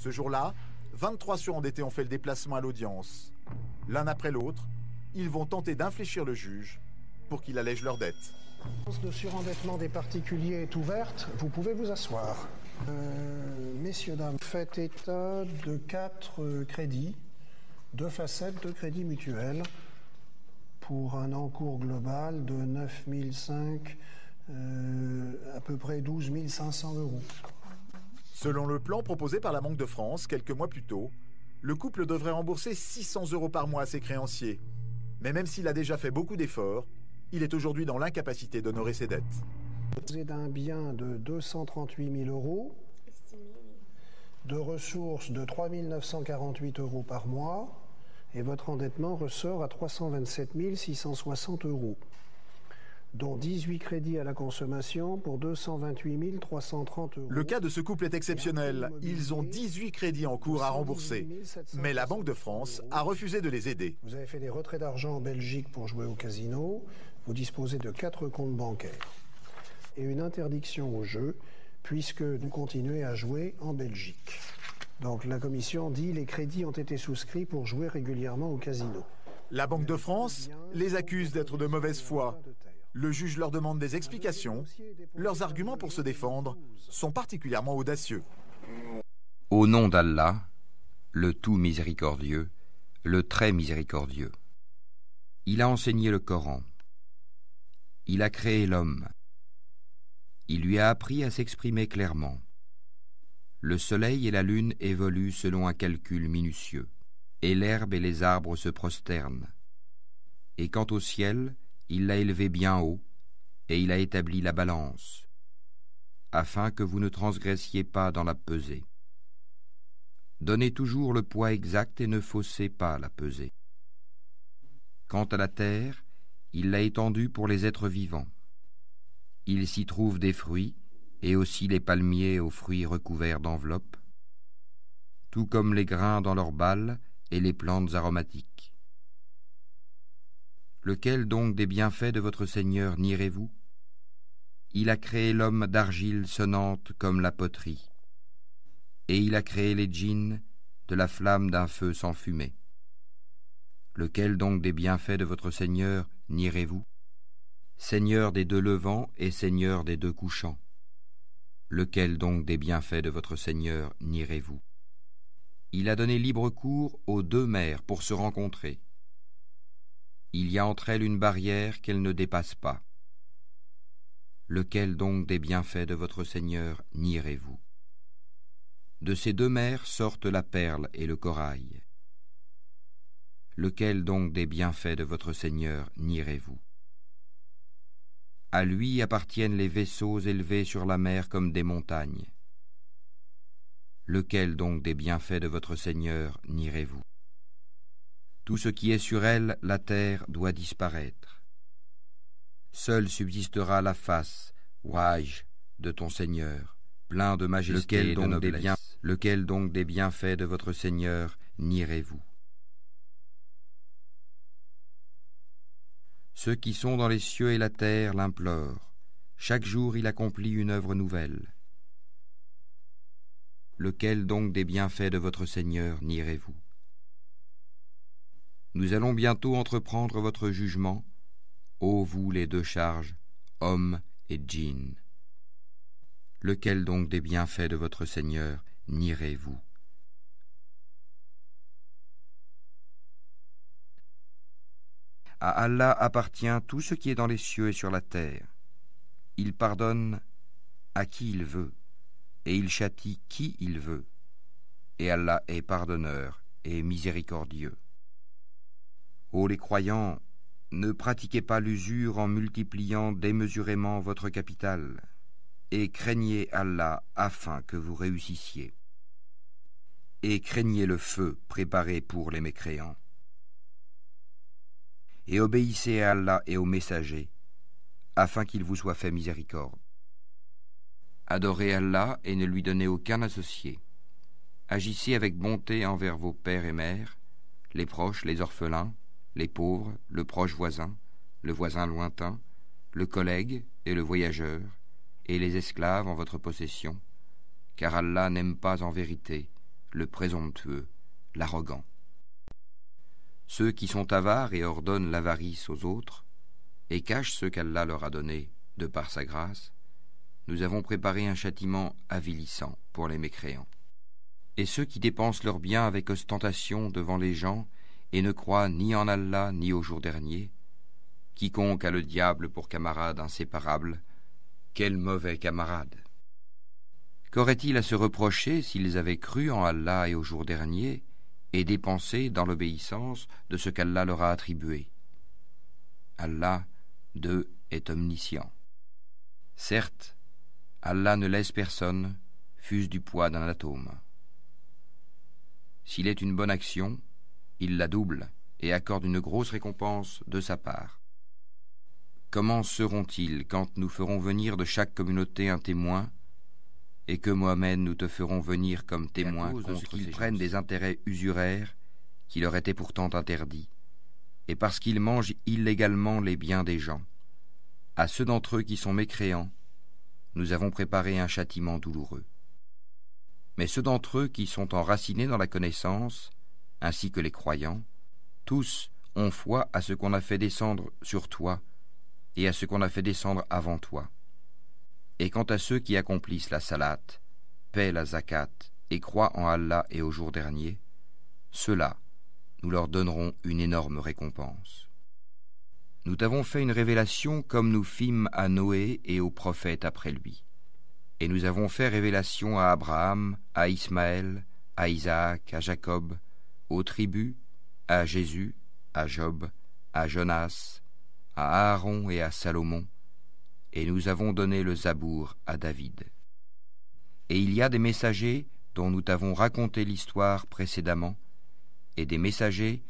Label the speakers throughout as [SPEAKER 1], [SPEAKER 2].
[SPEAKER 1] Ce jour-là, 23 surendettés ont fait le déplacement à l'audience. L'un après l'autre, ils vont tenter d'infléchir le juge pour qu'il allège leurs dettes.
[SPEAKER 2] L'audience de surendettement des particuliers est ouverte. Vous pouvez vous asseoir. Messieurs, dames, faites état de 4 crédits, 2 facettes de crédit mutuel pour un encours global de 9 500, à peu près 12 500 euros.
[SPEAKER 1] Selon le plan proposé par la Banque de France quelques mois plus tôt, le couple devrait rembourser 600 euros par mois à ses créanciers. Mais même s'il a déjà fait beaucoup d'efforts, il est aujourd'hui dans l'incapacité d'honorer ses dettes.
[SPEAKER 2] Vous êtes d'un bien de 238 000 euros, de ressources de 3 948 euros par mois, et votre endettement ressort à 327 660 euros, dont 18 crédits à la consommation pour 228 330 euros.
[SPEAKER 1] Le cas de ce couple est exceptionnel. Ils ont 18 crédits en cours à rembourser. Mais la Banque de France a refusé de les aider.
[SPEAKER 2] Vous avez fait des retraits d'argent en Belgique pour jouer au casino. Vous disposez de 4 comptes bancaires et une interdiction au jeu, puisque vous continuez à jouer en Belgique. Donc la commission dit que les crédits ont été souscrits pour jouer régulièrement au casino.
[SPEAKER 1] La Banque de France les accuse d'être de mauvaise foi. Le juge leur demande des explications. Leurs arguments pour se défendre sont particulièrement audacieux.
[SPEAKER 3] Au nom d'Allah, le tout miséricordieux, le très miséricordieux. Il a enseigné le Coran. Il a créé l'homme. Il lui a appris à s'exprimer clairement. Le soleil et la lune évoluent selon un calcul minutieux, et l'herbe et les arbres se prosternent. Et quant au ciel, il l'a élevé bien haut, et il a établi la balance, afin que vous ne transgressiez pas dans la pesée. Donnez toujours le poids exact et ne faussez pas la pesée. Quant à la terre, il l'a étendue pour les êtres vivants. Il s'y trouve des fruits, et aussi les palmiers aux fruits recouverts d'enveloppes, tout comme les grains dans leurs balles et les plantes aromatiques. Lequel donc des bienfaits de votre Seigneur nierez-vous? Il a créé l'homme d'argile sonnante comme la poterie, et il a créé les djinns de la flamme d'un feu sans fumée. Lequel donc des bienfaits de votre Seigneur nierez-vous? Seigneur des 2 levants et Seigneur des 2 couchants. Lequel donc des bienfaits de votre Seigneur nierez-vous? Il a donné libre cours aux 2 mers pour se rencontrer. Il y a entre elles une barrière qu'elles ne dépassent pas. Lequel donc des bienfaits de votre Seigneur nierez-vous? De ces 2 mers sortent la perle et le corail. Lequel donc des bienfaits de votre Seigneur nierez-vous? À lui appartiennent les vaisseaux élevés sur la mer comme des montagnes. Lequel donc des bienfaits de votre Seigneur nierez-vous? Tout ce qui est sur elle, la terre, doit disparaître. Seule subsistera la face, Wajh, de ton Seigneur, plein de majesté et de noblesse. Lequel donc des bienfaits de votre Seigneur nierez-vous? Ceux qui sont dans les cieux et la terre l'implorent. Chaque jour il accomplit une œuvre nouvelle. Lequel donc des bienfaits de votre Seigneur nierez-vous? Nous allons bientôt entreprendre votre jugement, ô vous les 2 charges, hommes et djinns. Lequel donc des bienfaits de votre Seigneur nierez-vous? À Allah appartient tout ce qui est dans les cieux et sur la terre. Il pardonne à qui il veut, et il châtie qui il veut. Et Allah est pardonneur et miséricordieux. Ô les croyants, ne pratiquez pas l'usure en multipliant démesurément votre capital, et craignez Allah afin que vous réussissiez. Et craignez le feu préparé pour les mécréants. Et obéissez à Allah et aux messagers, afin qu'il vous soit fait miséricorde. Adorez Allah et ne lui donnez aucun associé. Agissez avec bonté envers vos pères et mères, les proches, les orphelins, les pauvres, le proche voisin, le voisin lointain, le collègue et le voyageur, et les esclaves en votre possession, car Allah n'aime pas en vérité le présomptueux, l'arrogant. Ceux qui sont avares et ordonnent l'avarice aux autres, et cachent ce qu'Allah leur a donné de par sa grâce, nous avons préparé un châtiment avilissant pour les mécréants. Et ceux qui dépensent leurs biens avec ostentation devant les gens et ne croient ni en Allah ni au jour dernier, quiconque a le diable pour camarade inséparable, quel mauvais camarade! Qu'aurait-il à se reprocher s'ils avaient cru en Allah et au jour dernier et dépensé dans l'obéissance de ce qu'Allah leur a attribué? Allah, d'eux, est omniscient. Certes, Allah ne laisse personne, fût-ce du poids d'un atome. S'il est une bonne action, il la double et accorde une grosse récompense de sa part. Comment seront-ils quand nous ferons venir de chaque communauté un témoin, et que Mohammed nous te ferons venir comme témoin contre qu'ils prennent des intérêts usuraires qui leur étaient pourtant interdits, et parce qu'ils mangent illégalement les biens des gens? À ceux d'entre eux qui sont mécréants, nous avons préparé un châtiment douloureux. Mais ceux d'entre eux qui sont enracinés dans la connaissance, ainsi que les croyants, tous ont foi à ce qu'on a fait descendre sur toi et à ce qu'on a fait descendre avant toi. Et quant à ceux qui accomplissent la salat, paient la zakat et croient en Allah et au jour dernier, ceux-là, nous leur donnerons une énorme récompense. Nous t'avons fait une révélation comme nous fîmes à Noé et aux prophètes après lui. Et nous avons fait révélation à Abraham, à Ismaël, à Isaac, à Jacob, aux tribus, à Jésus, à Job, à Jonas, à Aaron et à Salomon, et nous avons donné le Zabour à David. Et il y a des messagers dont nous t'avons raconté l'histoire précédemment, et des messagers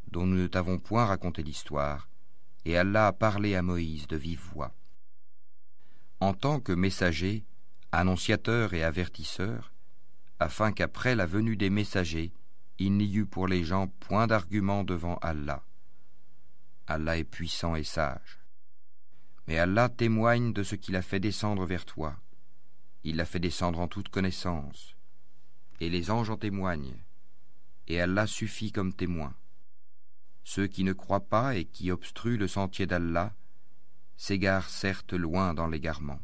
[SPEAKER 3] dont nous ne t'avons point raconté l'histoire, et Allah a parlé à Moïse de vive voix. En tant que messager, annonciateur et avertisseur, afin qu'après la venue des messagers, il n'y eût pour les gens point d'argument devant Allah. Allah est puissant et sage. Mais Allah témoigne de ce qu'il a fait descendre vers toi. Il l'a fait descendre en toute connaissance. Et les anges en témoignent. Et Allah suffit comme témoin. Ceux qui ne croient pas et qui obstruent le sentier d'Allah s'égarent certes loin dans l'égarement.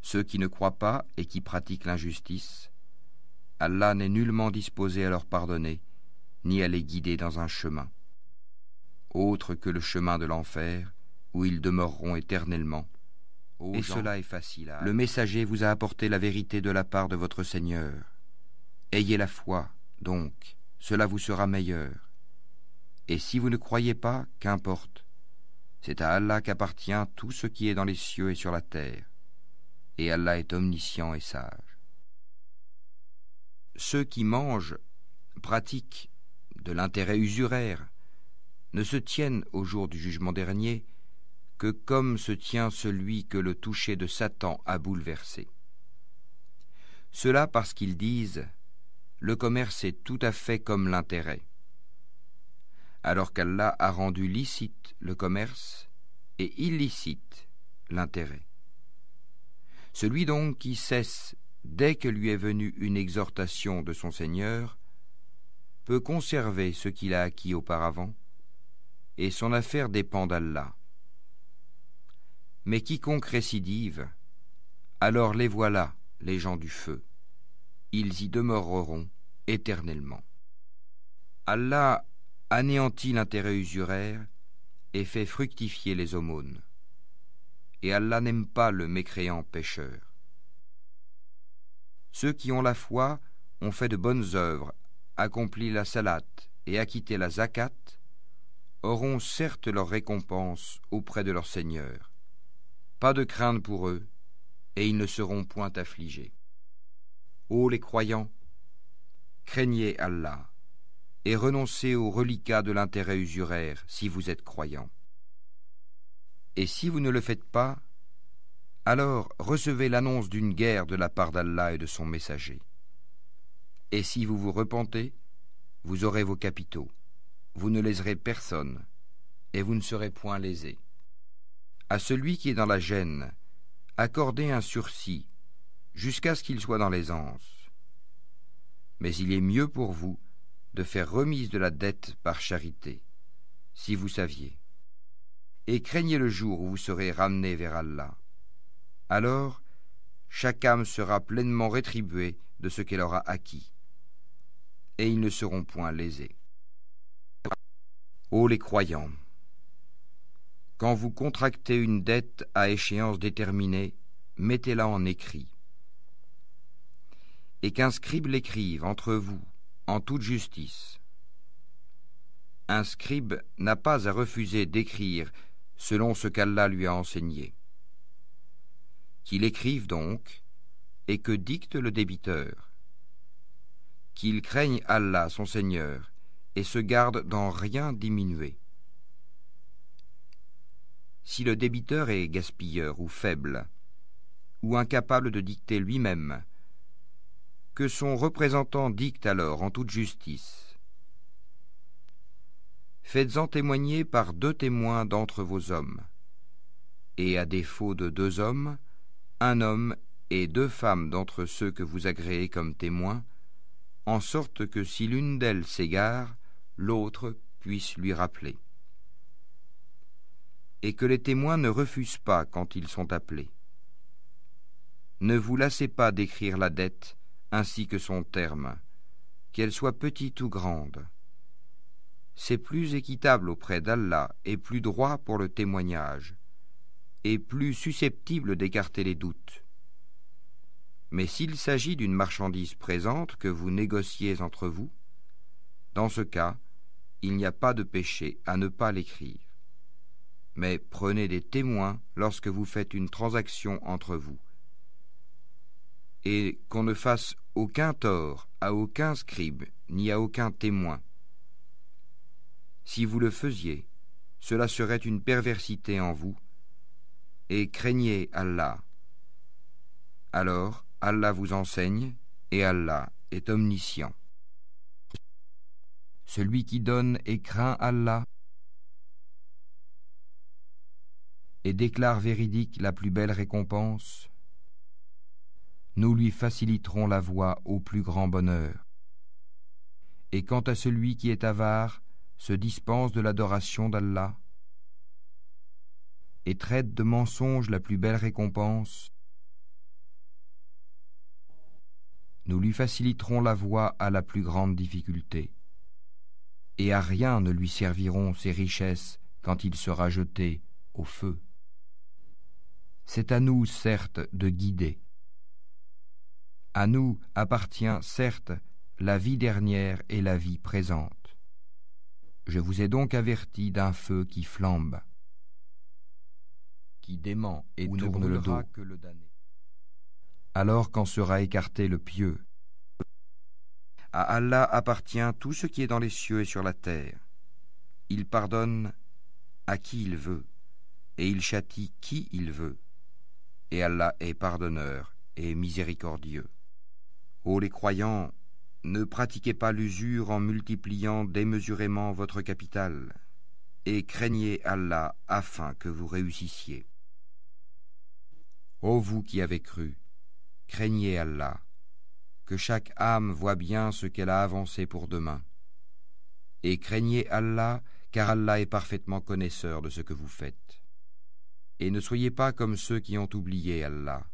[SPEAKER 3] Ceux qui ne croient pas et qui pratiquent l'injustice, Allah n'est nullement disposé à leur pardonner, ni à les guider dans un chemin, autre que le chemin de l'enfer, où ils demeureront éternellement. Et cela est facile. Le messager vous a apporté la vérité de la part de votre Seigneur. Ayez la foi, donc, cela vous sera meilleur. Et si vous ne croyez pas, qu'importe. C'est à Allah qu'appartient tout ce qui est dans les cieux et sur la terre. Et Allah est omniscient et sage. Ceux qui mangent, pratiquent de l'intérêt usuraire, ne se tiennent au jour du jugement dernier que comme se tient celui que le toucher de Satan a bouleversé. Cela parce qu'ils disent « Le commerce est tout à fait comme l'intérêt », alors qu'Allah a rendu licite le commerce et illicite l'intérêt. Celui donc qui cesse dès que lui est venue une exhortation de son Seigneur peut conserver ce qu'il a acquis auparavant, et son affaire dépend d'Allah. Mais quiconque récidive, alors les voilà, les gens du feu. Ils y demeureront éternellement. Allah anéantit l'intérêt usuraire et fait fructifier les aumônes. Et Allah n'aime pas le mécréant pécheur. Ceux qui ont la foi ont fait de bonnes œuvres, accompli la salat et acquitté la zakat, auront certes leur récompense auprès de leur Seigneur. Pas de crainte pour eux, et ils ne seront point affligés. Ô les croyants, craignez Allah, et renoncez aux reliquats de l'intérêt usuraire si vous êtes croyants. Et si vous ne le faites pas, alors recevez l'annonce d'une guerre de la part d'Allah et de son messager. Et si vous vous repentez, vous aurez vos capitaux, vous ne léserez personne, et vous ne serez point lésés. À celui qui est dans la gêne, accordez un sursis, jusqu'à ce qu'il soit dans l'aisance. Mais il est mieux pour vous de faire remise de la dette par charité, si vous saviez. Et craignez le jour où vous serez ramenés vers Allah. Alors, chaque âme sera pleinement rétribuée de ce qu'elle aura acquis, et ils ne seront point lésés. Ô les croyants, quand vous contractez une dette à échéance déterminée, mettez-la en écrit, et qu'un scribe l'écrive entre vous en toute justice. Un scribe n'a pas à refuser d'écrire selon ce qu'Allah lui a enseigné. Qu'il écrive donc, et que dicte le débiteur. Qu'il craigne Allah, son Seigneur, et se garde d'en rien diminuer. Si le débiteur est gaspilleur ou faible, ou incapable de dicter lui-même, que son représentant dicte alors en toute justice. Faites-en témoigner par 2 témoins d'entre vos hommes, et à défaut de 2 hommes, 1 homme et 2 femmes d'entre ceux que vous agréez comme témoins, en sorte que si l'une d'elles s'égare, l'autre puisse lui rappeler. Et que les témoins ne refusent pas quand ils sont appelés. Ne vous lassez pas d'écrire la dette ainsi que son terme, qu'elle soit petite ou grande. C'est plus équitable auprès d'Allah et plus droit pour le témoignage, et plus susceptible d'écarter les doutes. Mais s'il s'agit d'une marchandise présente que vous négociez entre vous, dans ce cas, il n'y a pas de péché à ne pas l'écrire. Mais prenez des témoins lorsque vous faites une transaction entre vous, et qu'on ne fasse aucun tort à aucun scribe ni à aucun témoin. Si vous le faisiez, cela serait une perversité en vous, et craignez Allah. Alors Allah vous enseigne, et Allah est omniscient. Celui qui donne et craint Allah et déclare véridique la plus belle récompense, nous lui faciliterons la voie au plus grand bonheur. Et quant à celui qui est avare, se dispense de l'adoration d'Allah et traite de mensonge la plus belle récompense, nous lui faciliterons la voie à la plus grande difficulté. Et à rien ne lui serviront ses richesses quand il sera jeté au feu. C'est à nous, certes, de guider. À nous appartient, certes, la vie dernière et la vie présente. Je vous ai donc averti d'un feu qui flambe, qui dément et tourne le dos. Alors qu'en sera écarté le pieux. À Allah appartient tout ce qui est dans les cieux et sur la terre. Il pardonne à qui il veut, et il châtie qui il veut. Et Allah est pardonneur et miséricordieux. Ô les croyants, ne pratiquez pas l'usure en multipliant démesurément votre capital, et craignez Allah afin que vous réussissiez. Ô vous qui avez cru, craignez Allah, que chaque âme voit bien ce qu'elle a avancé pour demain. Et craignez Allah, car Allah est parfaitement connaisseur de ce que vous faites. Et ne soyez pas comme ceux qui ont oublié Allah.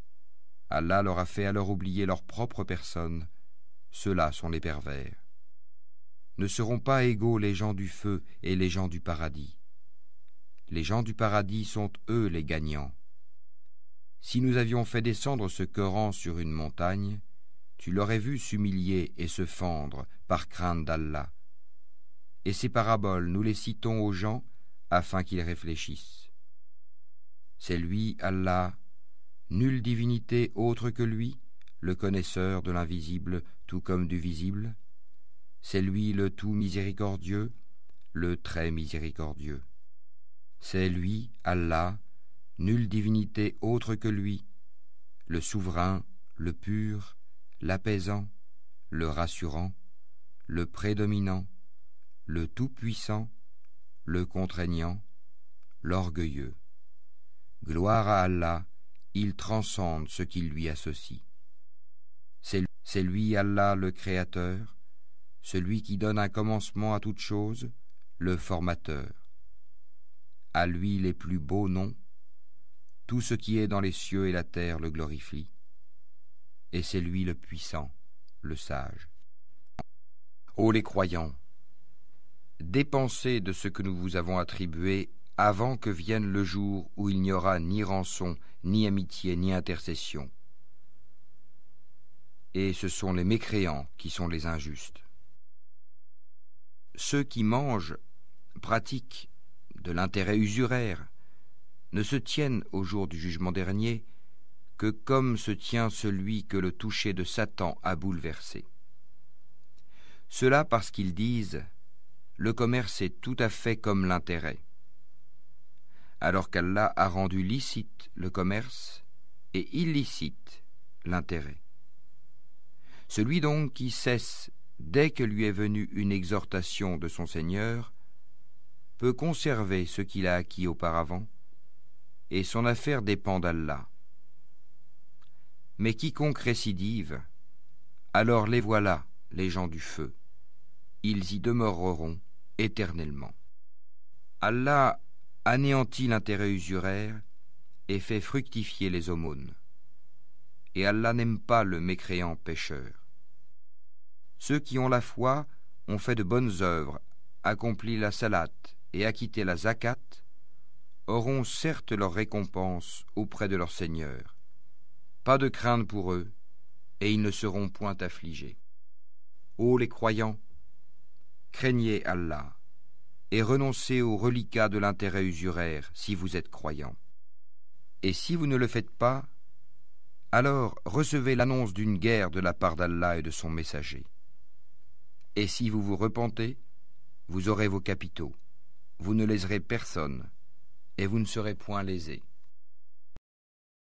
[SPEAKER 3] Allah leur a fait alors oublier leur propre personne. Ceux-là sont les pervers. Ne seront pas égaux les gens du feu et les gens du paradis. Les gens du paradis sont eux les gagnants. Si nous avions fait descendre ce Coran sur une montagne, tu l'aurais vu s'humilier et se fendre par crainte d'Allah. Et ces paraboles, nous les citons aux gens afin qu'ils réfléchissent. C'est lui, Allah, nulle divinité autre que lui, le connaisseur de l'invisible tout comme du visible. C'est lui le tout miséricordieux, le très miséricordieux. C'est lui, Allah, nulle divinité autre que lui, le souverain, le pur, l'apaisant, le rassurant, le prédominant, le tout-puissant, le contraignant, l'orgueilleux. Gloire à Allah, il transcende ce qui lui associe. C'est lui Allah le Créateur, celui qui donne un commencement à toute chose, le Formateur. À lui les plus beaux noms, tout ce qui est dans les cieux et la terre le glorifie, et c'est lui le puissant, le sage. Ô les croyants, dépensez de ce que nous vous avons attribué avant que vienne le jour où il n'y aura ni rançon, ni amitié, ni intercession. Et ce sont les mécréants qui sont les injustes. Ceux qui mangent, pratiquent de l'intérêt usuraire, ne se tiennent au jour du jugement dernier que comme se tient celui que le toucher de Satan a bouleversé. Cela parce qu'ils disent « Le commerce est tout à fait comme l'intérêt », alors qu'Allah a rendu licite le commerce et illicite l'intérêt. Celui donc qui cesse dès que lui est venue une exhortation de son Seigneur peut conserver ce qu'il a acquis auparavant, et son affaire dépend d'Allah. Mais quiconque récidive, alors les voilà, les gens du feu. Ils y demeureront éternellement. Allah anéantit l'intérêt usuraire et fait fructifier les aumônes. Et Allah n'aime pas le mécréant pécheur. Ceux qui ont la foi ont fait de bonnes œuvres, accompli la salate et acquitté la zakat, auront certes leur récompense auprès de leur Seigneur. Pas de crainte pour eux, et ils ne seront point affligés. Ô les croyants, craignez Allah, et renoncez aux reliquats de l'intérêt usuraire si vous êtes croyants. Et si vous ne le faites pas, alors recevez l'annonce d'une guerre de la part d'Allah et de son messager. Et si vous vous repentez, vous aurez vos capitaux, vous ne léserez personne, et vous ne serez point lésés.